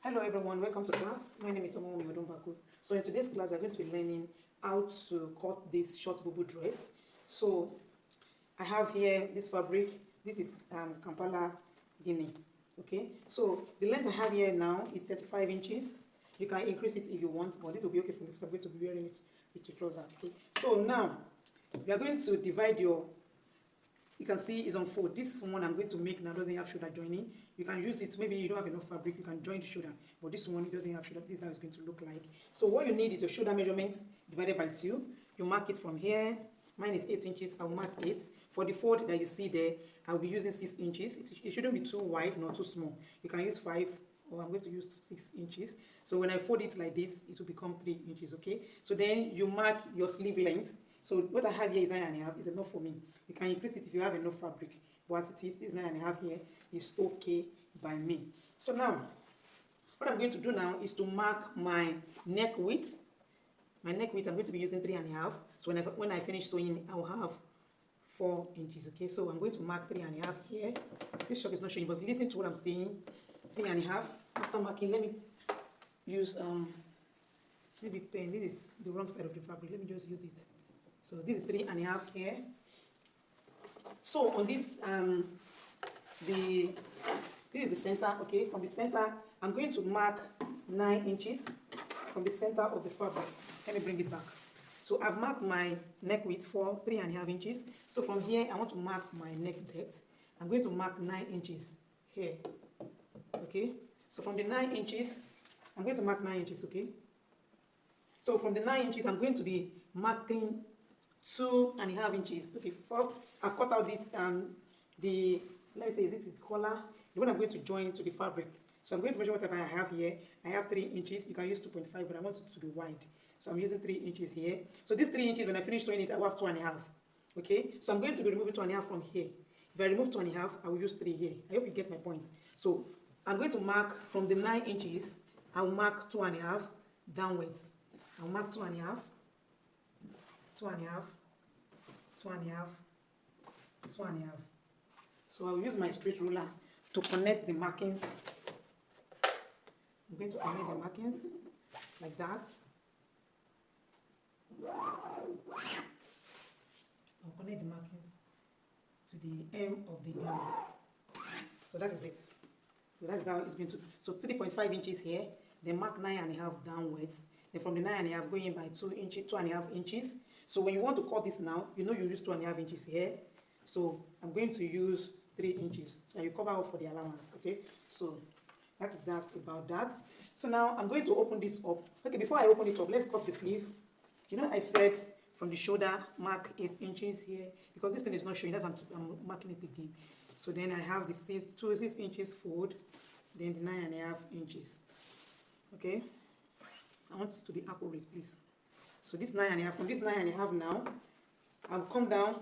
Hello everyone, welcome to class. My name is Omomi Odumbaku. So in today's class, we're going to be learning how to cut this short bubu dress. So I have here this fabric. This is Kampala Guinea. Okay, so the length I have here now is 35 inches. You can increase it if you want, but this will be okay for me because I'm going to be wearing it with your trouser. Okay, so now we are going to divide your. You can see it's on fold. This one I'm going to make now doesn't have shoulder joining. You can use it, maybe you don't have enough fabric, you can join the shoulder, but this one it doesn't have shoulder. This is how it's going to look like. So what you need is your shoulder measurements divided by 2. You mark it from here. Mine is 8 inches. I will mark 8. For the fold that you see there, I'll be using 6 inches. It shouldn't be too wide nor too small. You can use 5, or I'm going to use 6 inches. So when I fold it like this, it will become 3 inches, okay? So then you mark your sleeve length. So what I have here is 9.5 is enough for me. You can increase it if you have enough fabric. But as it is, this 9.5 here is okay by me. So now, what I'm going to do now is to mark my neck width. My neck width, I'm going to be using 3.5. So when I finish sewing, I'll have 4 inches, okay? So I'm going to mark 3.5 here. This shop is not showing, but listen to what I'm saying. 3.5. After marking, let me use maybe pen. This is the wrong side of the fabric. Let me just use it. So this is 3.5 here. So on this, this is the center, okay? From the center, I'm going to mark 9 inches from the center of the fabric. Let me bring it back. So I've marked my neck width for 3.5 inches. So from here, I want to mark my neck depth. I'm going to mark 9 inches here, okay? So from the 9 inches, I'm going to mark 9 inches, okay? So from the 9 inches, I'm going to be marking 2.5 inches. Okay, first I've cut out this let me say, is it the collar? The one I'm going to join to the fabric. So I'm going to measure whatever I have here. I have 3 inches. You can use 2.5, but I want it to be wide. So I'm using 3 inches here. So this 3 inches, when I finish sewing it, I will have 2.5. Okay, so I'm going to be removing 2.5 from here. If I remove 2.5, I will use 3 here. I hope you get my point. So I'm going to mark from the 9 inches. I'll mark 2.5 downwards. I'll mark 2.5, 2.5, 2.5, 2.5. So I'll use my straight ruler to connect the markings. I'm going to connect the markings like that. I'll connect the markings to the hem of the gown. So that is it. So that's how it's going to. So 3.5 inches here, then mark 9.5 downwards. Then from the 9.5 going in by 2.5 inches. So when you want to cut this now, you know you use 2.5 inches here. So I'm going to use 3 inches. So you cover up for the allowance, okay? So that is that about that. So now I'm going to open this up. Okay, before I open it up, let's cut the sleeve. You know I said from the shoulder, mark 8 inches here. Because this thing is not showing, that's why I'm marking it again. So then I have the 6 inches fold, then the 9.5 inches. Okay? I want it to be accurate, please. So this 9.5, from this 9.5 now, I'll come down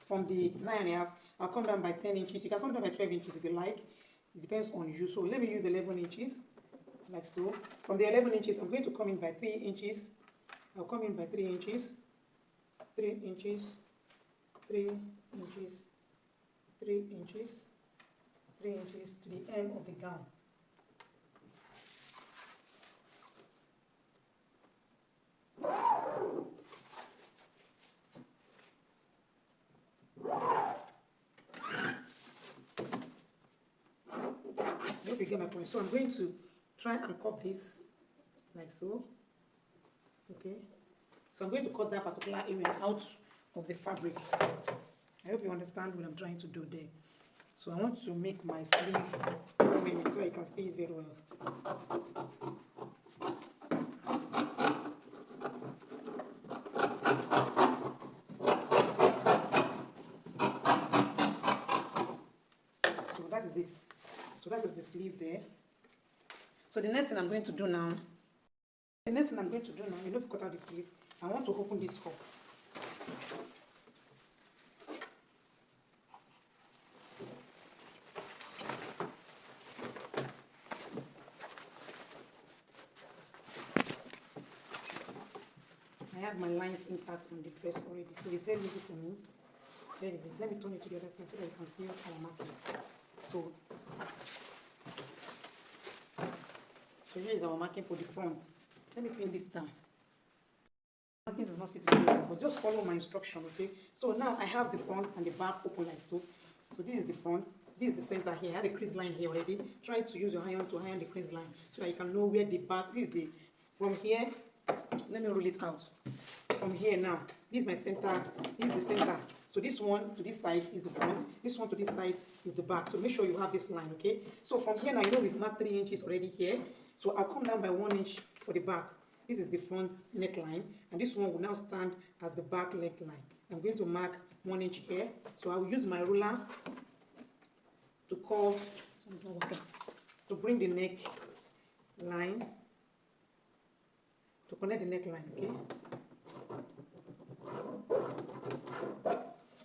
from the 9.5, I'll come down by 10 inches. You can come down by 12 inches if you like. It depends on you. So let me use 11 inches, like so. From the 11 inches, I'm going to come in by 3 inches. I'll come in by 3 inches, 3 inches, 3 inches, 3 inches, 3 inches to the hem of the gown. I hope you get my point. So I'm going to try and cut this like so. Okay. So I'm going to cut that particular area out of the fabric. I hope you understand what I'm trying to do there. So I want to make my sleeve so you can see it very well. So that is it. So that is the sleeve there. So the next thing I'm going to do now, you know, if you cut out the sleeve, I want to open this up. I have my lines intact on the dress already, so it's very easy for me. Very easy. Let me turn it to the other side so that you can see our markings. So So here is our marking for the front. Let me pin this down. Markings does not fit very well, but just follow my instruction, okay? So now I have the front and the back open like so. So this is the front, this is the center here. I have a crease line here already. Try to use your iron to iron the crease line so that you can know where the back, this is the, from here, let me roll it out. From here now, this is my center, this is the center. So this one to this side is the front, this one to this side is the back. So make sure you have this line, okay? So from here now, you know we've marked 3 inches already here. So I'll come down by 1 inch for the back. This is the front neckline, and this one will now stand as the back neckline. I'm going to mark 1 inch here. So I will use my ruler to curve, to bring the neck line, to connect the neckline, okay?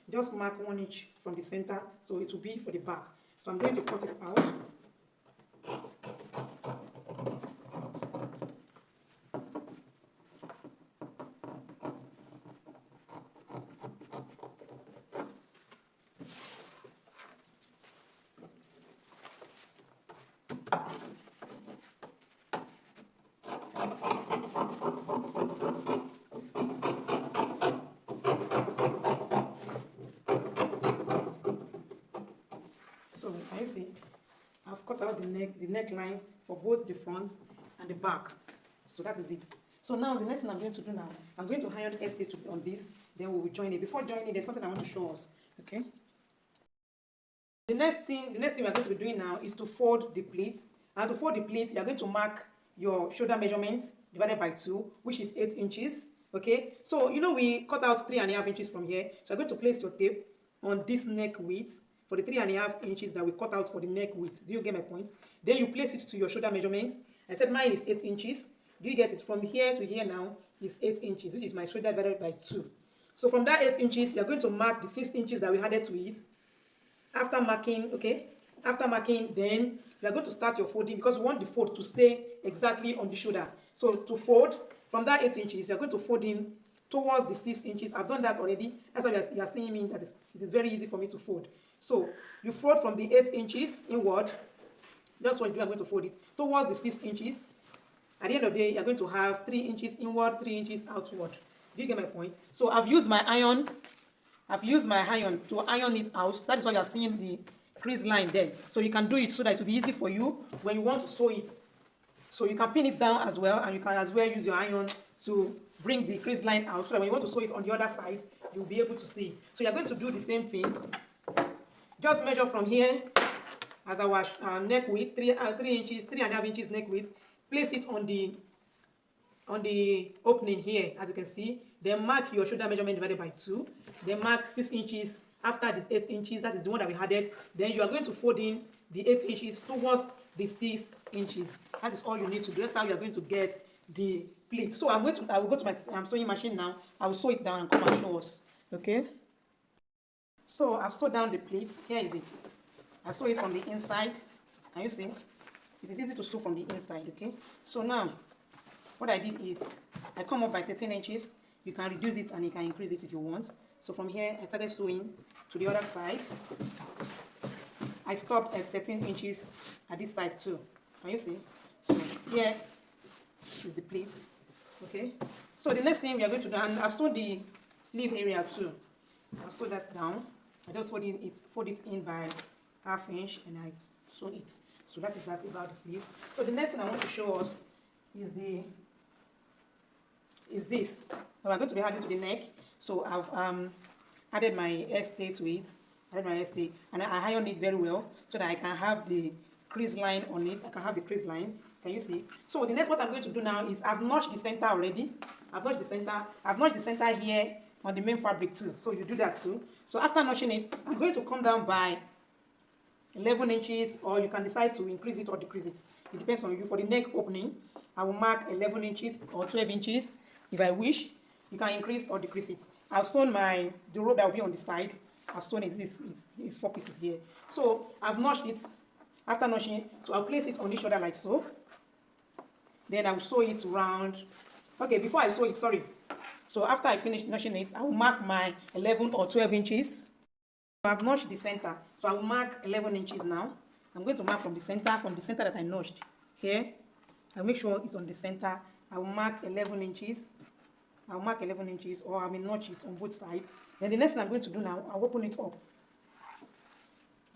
Just mark 1 inch from the center, so it will be for the back. So I'm going to cut it out. So can you see, I've cut out the neckline for both the front and the back. So that is it. So now the next thing I'm going to do now, I'm going to iron ST on this, then we will join it. Before joining, there's something I want to show us. Okay. The next thing we are going to be doing now is to fold the pleats. And to fold the pleats, you are going to mark your shoulder measurements divided by 2, which is 8 inches. Okay. So you know we cut out 3.5 inches from here. So you're going to place your tape on this neck width for the 3.5 inches that we cut out for the neck width. Do you get my point? Then you place it to your shoulder measurements. I said mine is 8 inches. Do you get it? From here to here now is 8 inches, which is my shoulder divided by 2. So from that 8 inches, you're going to mark the 6 inches that we added to it. After marking, okay? After marking, then you are going to start your folding because we want the fold to stay exactly on the shoulder. So to fold, from that 8 inches, you're going to fold in towards the 6 inches. I've done that already. That's why you are seeing me that it is very easy for me to fold. So you fold from the 8 inches inward. That's what you do. I'm going to fold it towards the 6 inches. At the end of the day, you're going to have 3 inches inward, 3 inches outward. Do you get my point? So I've used my iron. To iron it out. That is why you're seeing the crease line there. So you can do it so that it will be easy for you when you want to sew it. So you can pin it down as well, and you can as well use your iron to bring the crease line out so that when you want to sew it on the other side, you'll be able to see. So you're going to do the same thing. Just measure from here as our neck width, 3 inches, 3.5 inches neck width. Place it on the opening here, as you can see. Then mark your shoulder measurement divided by 2. Then mark 6 inches after the 8 inches. That is the one that we added. Then you are going to fold in the 8 inches towards the 6 inches. That is all you need to do. That's how you are going to get the pleat. So I will go to my sewing machine now. I will sew it down and come and show us. Okay. So I've sewed down the pleats. Here is it. I sew it from the inside. Can you see? It is easy to sew from the inside. Okay. So now, what I did is I come up by 13 inches. You can reduce it and you can increase it if you want. So from here, I started sewing to the other side. I stopped at 13 inches at this side too. Can you see? So here is the pleat. Okay. So the next thing we are going to do, and I've sewed the sleeve area too. I've sewed that down. I just fold it in by 1/2 inch and I sew it. So that is that about the sleeve. So the next thing I want to show us is this. So we're going to be adding to the neck. So I've added my ST to it. And I iron it very well so that I can have the crease line on it. I can have the crease line. Can you see? So the next what I'm going to do now is I've notched the center already. I've notched the center here on the main fabric too. So you do that too. So after notching it, I'm going to come down by 11 inches, or you can decide to increase it or decrease it. It depends on you. For the neck opening, I will mark 11 inches or 12 inches if I wish. You can increase or decrease it. I've sewn the row that will be on the side. I've sewn it. It's 4 pieces here. So I've notched it. After notching it, so I'll place it on the shoulder like so. Then I will sew it round. Okay, before I sew it, sorry. So after I finish notching it, I will mark my 11 or 12 inches. I've notched the center, so I will mark 11 inches now. I'm going to mark from the center that I notched. Here, I'll make sure it's on the center. I'll mark 11 inches. I'll mark 11 inches, or I may notch it on both sides. Then the next thing I'm going to do now, I'll open it up.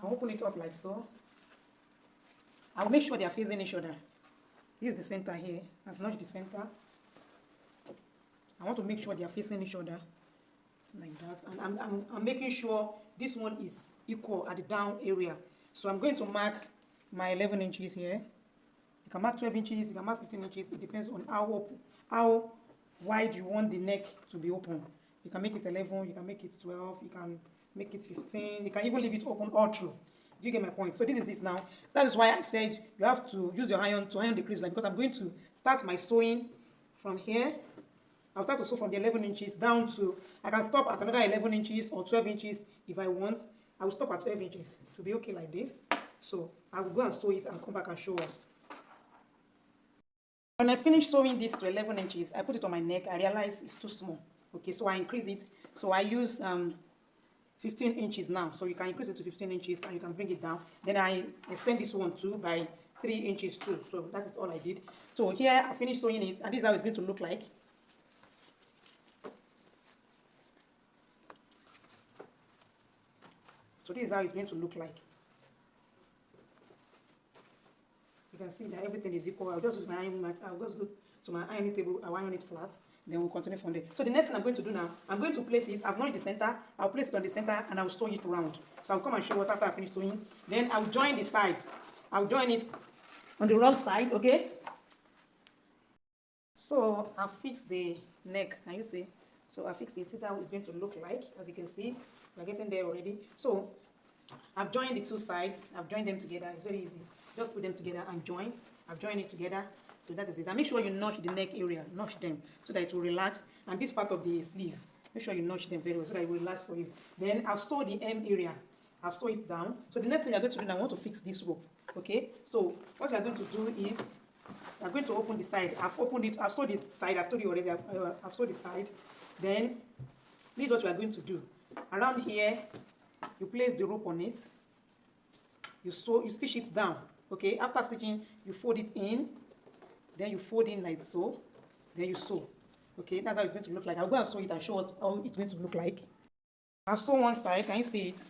I'll open it up like so. I'll make sure they are facing each other. This is the center here. I've notched the center. I want to make sure they are facing each other like that. And I'm making sure this one is equal at the down area. So I'm going to mark my 11 inches here. You can mark 12 inches, you can mark 15 inches. It depends on how wide you want the neck to be open. You can make it 11, you can make it 12, you can make it 15, you can even leave it open all through. Do you get my point? So this is it now. That is why I said you have to use your iron to iron the crease line, because I'm going to start my sewing from here. I'll start to sew from the 11 inches down to, I can stop at another 11 inches or 12 inches if I want. I will stop at 12 inches to be okay like this. So I will go and sew it and come back and show us. When I finish sewing this to 11 inches, I put it on my neck. I realize it's too small. Okay, so I increase it. So I use 15 inches now. So you can increase it to 15 inches and you can bring it down. Then I extend this one too by 3 inches too. So that is all I did. So here I finished sewing it, and this is how it's going to look like. So this is how it's going to look like. You can see that everything is equal. I'll just use my iron. I'll just go to my ironing table. I'll iron it flat. Then we'll continue from there. So the next thing I'm going to do now, I'm going to place it. I've known the center. I'll place it on the center and I'll sew it round. So I'll come and show us after I finish sewing. Then I'll join the sides. I'll join it on the wrong side. Okay. So I'll fix the neck. Can you see? So I fixed it. This is how it's going to look like. As you can see, we're getting there already. So I've joined the two sides. I've joined them together. It's very easy. Just put them together and join. I've joined it together. So that is it. And make sure you notch the neck area. Notch them so that it will relax. And this part of the sleeve, make sure you notch them very well so that it will relax for you. Then I've sewed the M area. I've sewed it down. So the next thing we're going to do now, I want to fix this rope. Okay. So what we're going to do is we're going to open the side. I've opened it. I've sewed the side. I've told you already. I've sewed the side. Then this is what we are going to do. Around here, you place the rope on it. You stitch it down. Okay, after stitching, you fold it in, then you fold in like so, then you sew. Okay, that's how it's going to look like. I'll go and sew it and show us how it's going to look like. I've sewn one side. Can you see it?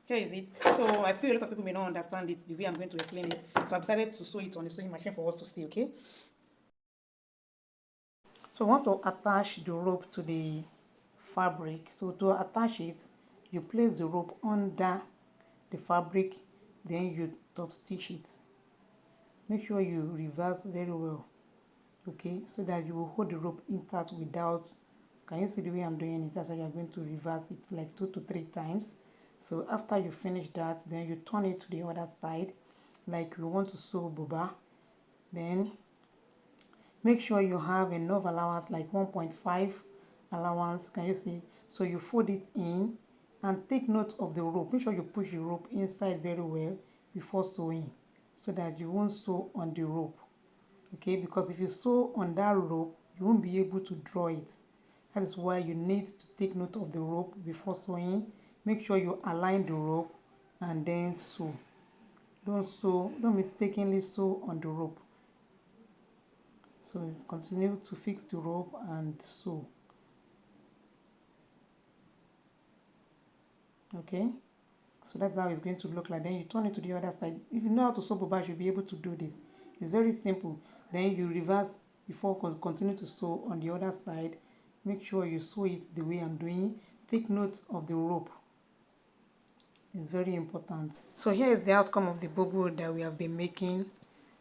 Here is it. So I feel a lot of people may not understand it the way I'm going to explain it. So I've decided to sew it on the sewing machine for us to see. Okay. So I want to attach the rope to the fabric. So to attach it, you place the rope under the fabric, then you top stitch it. Make sure you reverse very well, okay, so that you will hold the rope intact without, can you see the way I'm doing it? That's why you're going to reverse it like 2 to 3 times. So after you finish that, then you turn it to the other side like you want to sew buba. Then make sure you have enough allowance, like 1.5 allowance. Can you see? So you fold it in and take note of the rope. Make sure you push the rope inside very well before sewing, so that you won't sew on the rope. Okay, because if you sew on that rope, you won't be able to draw it. That is why you need to take note of the rope before sewing. Make sure you align the rope and then sew. Don't mistakenly sew on the rope. So continue to fix the rope and sew. Okay, so that's how it's going to look like. Then you turn it to the other side. If you know how to sew buba, you'll be able to do this. It's very simple. Then you reverse before continue to sew on the other side. Make sure you sew it the way I'm doing. Take note of the rope. It's very important. So here is the outcome of the bubu that we have been making.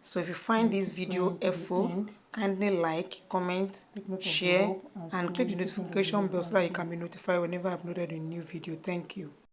So if you find this video helpful, kindly like, comment, share, and click the notification bell so that you can be notified whenever I uploaded a new video. Thank you.